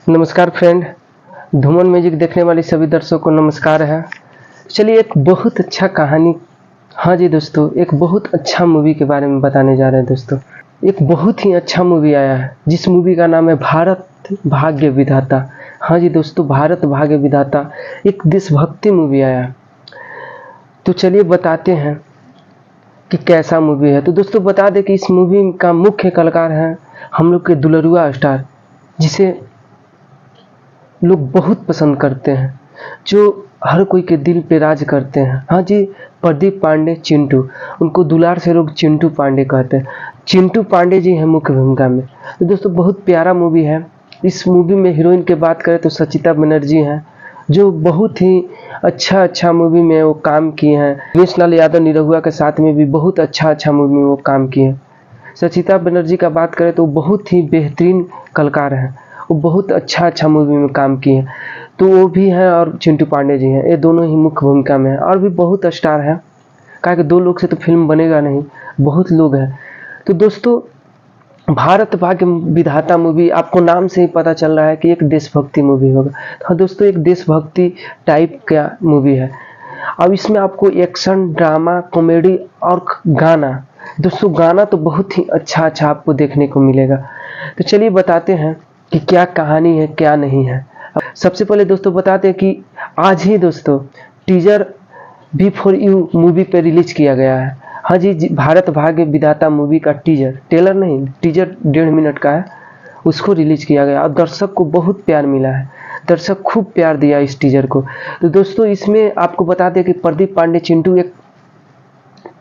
नमस्कार friend, धूमन music देखने वाले सभी दर्शकों को नमस्कार है। चलिए एक बहुत अच्छा कहानी, हाँ जी दोस्तों, एक बहुत अच्छा मूवी के बारे में बताने जा रहे हैं दोस्तों। एक बहुत ही अच्छा मूवी आया है जिस मूवी का नाम है भारत भाग्य विधाता। हाँ जी दोस्तों, भारत भाग्य विधाता एक देशभक्ति मूवी आया है। तो चलिए बताते हैं कि कैसा मूवी है। तो दोस्तों बता दें कि इस मूवी का मुख्य कलाकार है हम लोग के दुलरुआ स्टार, जिसे लोग बहुत पसंद करते हैं, जो हर कोई के दिल पे राज करते हैं। हाँ जी, प्रदीप पांडे चिंटू, उनको दुलार से लोग चिंटू पांडे कहते हैं। चिंटू पांडे जी हैं मुख्य भूमिका में। तो दोस्तों बहुत प्यारा मूवी है। इस मूवी में हीरोइन की बात करें तो सचिता बनर्जी हैं, जो बहुत ही अच्छा मूवी में वो काम किए हैं। उमेश लाल यादव निरहुआ के साथ में भी बहुत अच्छा मूवी में वो काम किए हैं। सचिता बनर्जी का बात करें तो बहुत ही बेहतरीन कलाकार हैं, वो बहुत अच्छा मूवी में काम किए हैं। तो वो भी हैं और चिंटू पांडे जी हैं, ये दोनों ही मुख्य भूमिका में हैं। और भी बहुत स्टार हैं, कहा कि 2 लोग से तो फिल्म बनेगा नहीं, बहुत लोग हैं। तो दोस्तों भारत भाग्य विधाता मूवी, आपको नाम से ही पता चल रहा है कि एक देशभक्ति मूवी होगा। हाँ दोस्तों, एक देशभक्ति टाइप का मूवी है। अब इसमें आपको एक्शन, ड्रामा, कॉमेडी और गाना, दोस्तों गाना तो बहुत ही अच्छा आपको देखने को मिलेगा। तो चलिए बताते हैं कि क्या कहानी है क्या नहीं है। सबसे पहले दोस्तों बताते हैं कि आज ही दोस्तों teaser B for you movie पे रिलीज किया गया है। हाँ जी, भारत भाग्य विधाता मूवी का टीजर, टेलर नहीं, टीजर 1.5 मिनट का है, उसको रिलीज किया गया और दर्शक को बहुत प्यार मिला है। दर्शक खूब प्यार दिया इस टीजर को। तो दोस्तों इसमें आपको बता दें कि प्रदीप पांडे चिंटू एक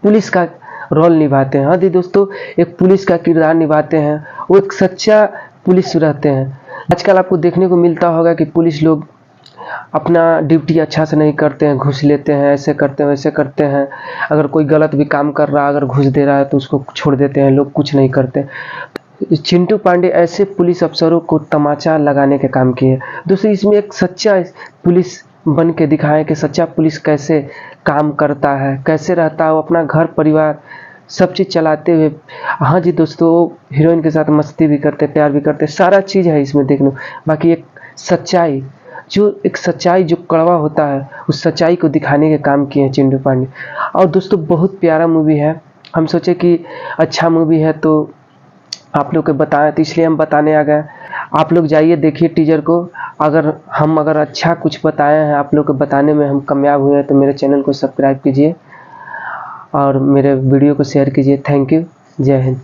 पुलिस का रोल निभाते हैं। हाँ जी दोस्तों, एक पुलिस का किरदार निभाते हैं। वो एक सच्चा पुलिस रहते हैं। आजकल आपको देखने को मिलता होगा कि पुलिस लोग अपना ड्यूटी अच्छा से नहीं करते हैं, घूस लेते हैं, ऐसे करते हैं वैसे करते हैं। अगर कोई गलत भी काम कर रहा है, अगर घूस दे रहा है तो उसको छोड़ देते हैं, लोग कुछ नहीं करते। चिंटू पांडे ऐसे पुलिस अफसरों को तमाचा लगाने के काम किए। दोस्तों इसमें एक सच्चा पुलिस बन के दिखाया कि सच्चा पुलिस कैसे काम करता है, कैसे रहता है, वो अपना घर परिवार सब चीज़ चलाते हुए। हाँ जी दोस्तों, हीरोइन के साथ मस्ती भी करते, प्यार भी करते, सारा चीज़ है इसमें देखने। बाकी एक सच्चाई, जो कड़वा होता है, उस सच्चाई को दिखाने के काम किए हैं चिंटू पांडे। और दोस्तों बहुत प्यारा मूवी है। हम सोचे कि अच्छा मूवी है तो आप लोग को बताएं, तो इसलिए हम बताने आ गए। आप लोग जाइए देखिए टीजर को। अगर अच्छा कुछ बताए हैं, आप लोग को बताने में हम कामयाब हुए हैं, तो मेरे चैनल को सब्सक्राइब कीजिए और मेरे वीडियो को शेयर कीजिए। थैंक यू, जय हिंद।